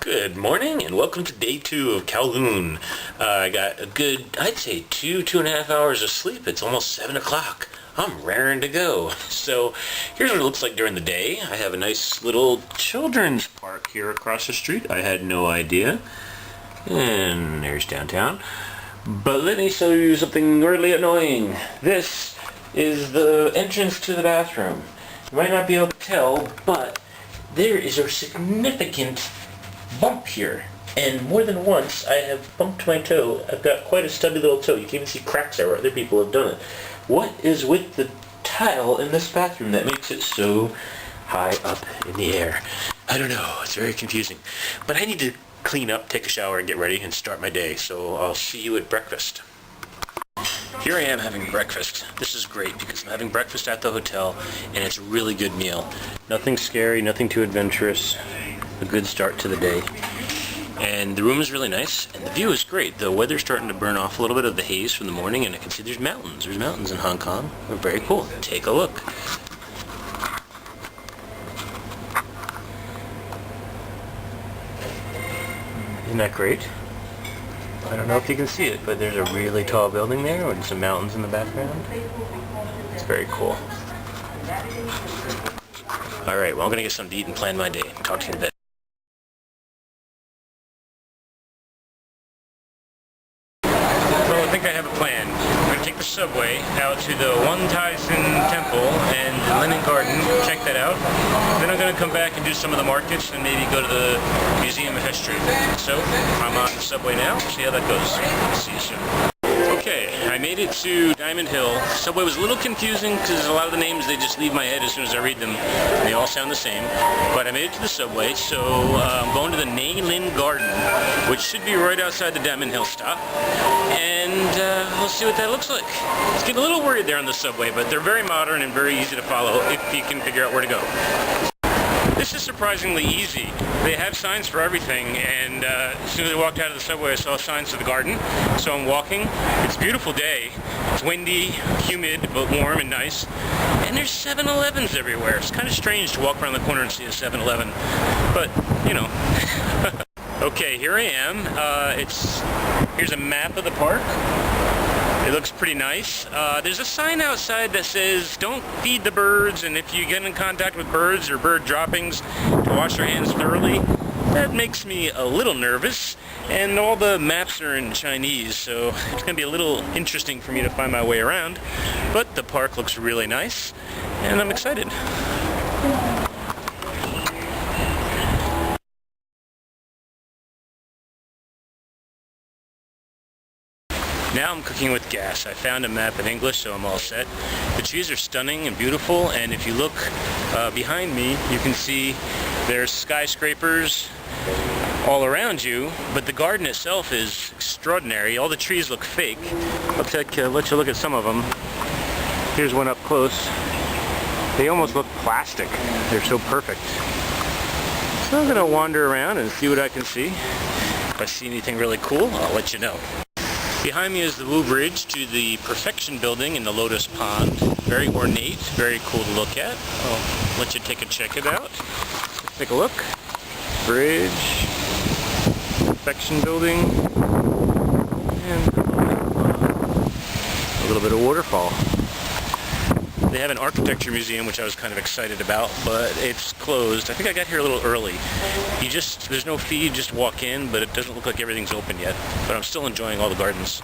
Good morning and welcome to day 2 of Kowloon. I got a good, I'd say 2.5 hours of sleep. It's almost 7 o'clock. I'm raring to go. So here's what it looks like during the day. I have a nice little children's park here across the street. I had no idea. And there's downtown. But let me show you something really annoying. This is the entrance to the bathroom. You might not be able to tell, but there is a significant bump here, and more than once I have bumped my toe. I've got quite a stubby little toe. You can even see cracks there where other people have done it. What is with the tile in this bathroom that makes it so high up in the air? I don't know. It's very confusing. But I need to clean up, take a shower, and get ready and start my day. So I'll see you at breakfast. Here I am having breakfast. This is great because I'm having breakfast at the hotel, and it's a really good meal. Nothing scary, nothing too adventurous. A good start to the day. And the room is really nice, and the view is great. The weather's starting to burn off a little bit of the haze from the morning, and I can see there's mountains. There's mountains in Hong Kong. They're very cool. Take a look. Isn't that great? I don't know if you can see it, but there's a really tall building there and some mountains in the background. It's very cool. Alright, well I'm going to get something to eat and plan my day. Talk to you in a bit. Well, I think I have a plan. I'm going to take the subway out to the One Tyson Temple and the Lenin Garden, check that out. Then I'm going to come back and do some of the markets and maybe go to the Museum of History. So, I'm on the subway now. See how that goes. See you soon. Okay, I made it to Diamond Hill. The subway was a little confusing because a lot of the names, they just leave my head as soon as I read them. And they all sound the same. But I made it to the subway, so I'm going to the Lin Garden, which should be right outside the Diamond Hill stop. And we'll see what that looks like. It's getting a little worried there on the subway, but they're very modern and very easy to follow if you can figure out where to go. This is surprisingly easy. They have signs for everything, and as soon as I walked out of the subway I saw signs for the garden, so I'm walking. It's a beautiful day. It's windy, humid, but warm and nice. And there's 7-Elevens everywhere. It's kind of strange to walk around the corner and see a 7-Eleven, but, you know. Okay, here I am. Here's a map of the park. It looks pretty nice. There's a sign outside that says, don't feed the birds, and if you get in contact with birds or bird droppings, to wash your hands thoroughly. That makes me a little nervous, and all the maps are in Chinese, so it's going to be a little interesting for me to find my way around. But the park looks really nice, and I'm excited. Now I'm cooking with gas. I found a map in English, so I'm all set. The trees are stunning and beautiful, and if you look behind me, you can see there's skyscrapers all around you, but the garden itself is extraordinary. All the trees look fake. I'll let you look at some of them. Here's one up close. They almost look plastic. They're so perfect. So I'm going to wander around and see what I can see. If I see anything really cool, I'll let you know. Behind me is the Wu Bridge to the Perfection Building in the Lotus Pond. Very ornate, very cool to look at. I'll let you take a check it out. Let's take a look. Bridge, Perfection Building, and a little bit of waterfall. They have an architecture museum, which I was kind of excited about, but it's closed. I think I got here a little early. There's no fee, you just walk in, but it doesn't look like everything's open yet. But I'm still enjoying all the gardens.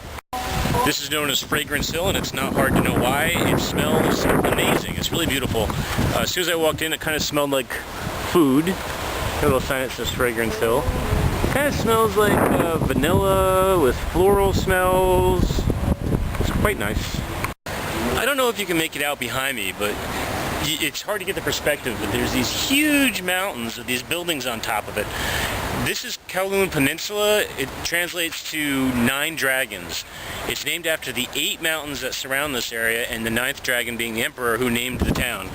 This is known as Fragrance Hill, and it's not hard to know why. It smells amazing. It's really beautiful. As soon as I walked in, it kind of smelled like food. A little sign that says Fragrance Hill. It kind of smells like vanilla with floral smells. It's quite nice. I don't know if you can make it out behind me, but it's hard to get the perspective, but there's these huge mountains with these buildings on top of it. This is Kowloon Peninsula. It translates to 9 dragons. It's named after the 8 mountains that surround this area, and the 9th dragon being the emperor who named the town.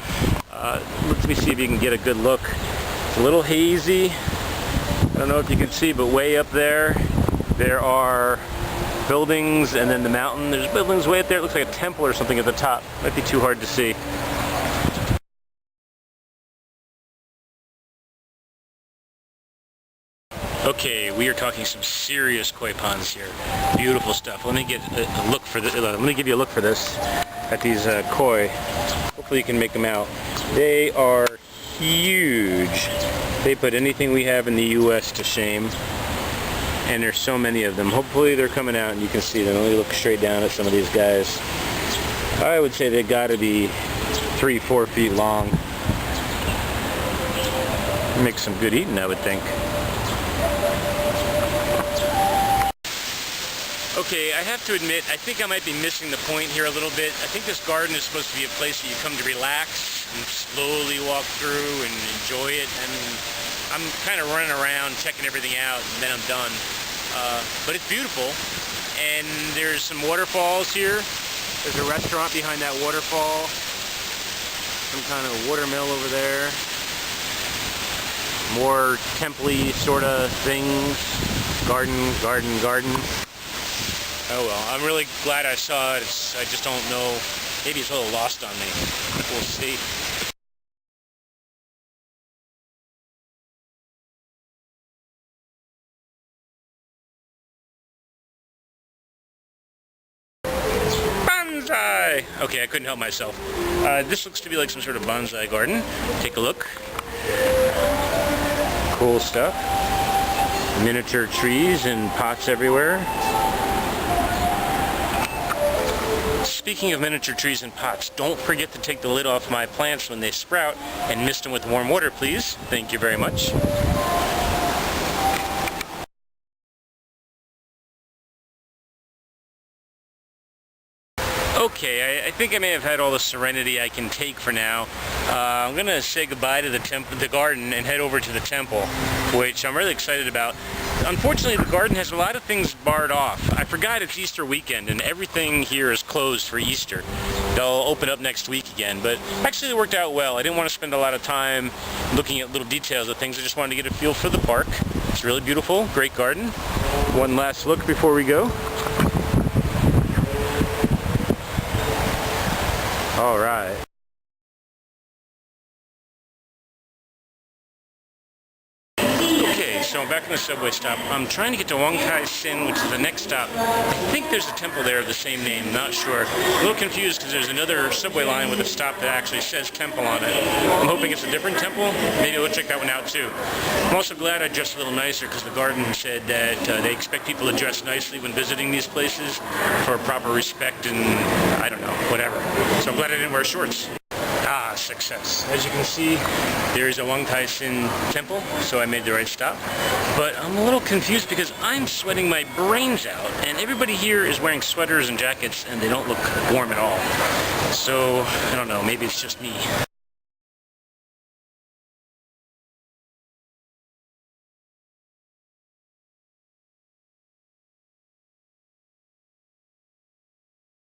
Let me see if you can get a good look. It's a little hazy. I don't know if you can see, but way up there are buildings, and then the mountain. There's buildings way up there. It looks like a temple or something at the top. Might be too hard to see. Okay, we are talking some serious koi ponds here. Beautiful stuff. Let me get a look for this. Let me give you a look for this at these koi. Hopefully you can make them out. They are huge. They put anything we have in the U.S. to shame. And there's so many of them. Hopefully they're coming out and you can see them. Let me look straight down at some of these guys. I would say they've got to be 3-4 feet long. Make some good eating, I would think. Okay, I have to admit, I think I might be missing the point here a little bit. I think this garden is supposed to be a place that you come to relax and slowly walk through and enjoy it. And I'm kind of running around checking everything out and then I'm done. But it's beautiful. And there's some waterfalls here. There's a restaurant behind that waterfall. Some kind of watermill over there. More temple-y sort of things. Garden. Oh well, I'm really glad I saw it. I just don't know. Maybe it's a little lost on me. We'll see. Bonsai! Okay, I couldn't help myself. This looks to be like some sort of bonsai garden. Take a look. Cool stuff. Miniature trees and pots everywhere. Speaking of miniature trees and pots, don't forget to take the lid off my plants when they sprout and mist them with warm water, please. Thank you very much. Okay, I think I may have had all the serenity I can take for now. I'm going to say goodbye to the garden and head over to the temple, which I'm really excited about. Unfortunately, the garden has a lot of things barred off. I forgot it's Easter weekend and everything here is closed for Easter. They'll open up next week again, but actually it worked out well. I didn't want to spend a lot of time looking at little details of things. I just wanted to get a feel for the park. It's really beautiful, great garden. One last look before we go. All right. Okay, so I'm back in the subway stop. I'm trying to get to Wong Tai Sin, which is the next stop. I think there's a temple there of the same name, not sure. A little confused because there's another subway line with a stop that actually says temple on it. I'm hoping it's a different temple. Maybe we'll check that one out too. I'm also glad I dressed a little nicer because the garden said that they expect people to dress nicely when visiting these places for proper respect and, I don't know, whatever. So I'm glad I didn't wear shorts. Ah, success. As you can see, there is a Wong Tai Sin temple, so I made the right stop. But I'm a little confused because I'm sweating my brains out, and everybody here is wearing sweaters and jackets, and they don't look warm at all. So, I don't know, maybe it's just me.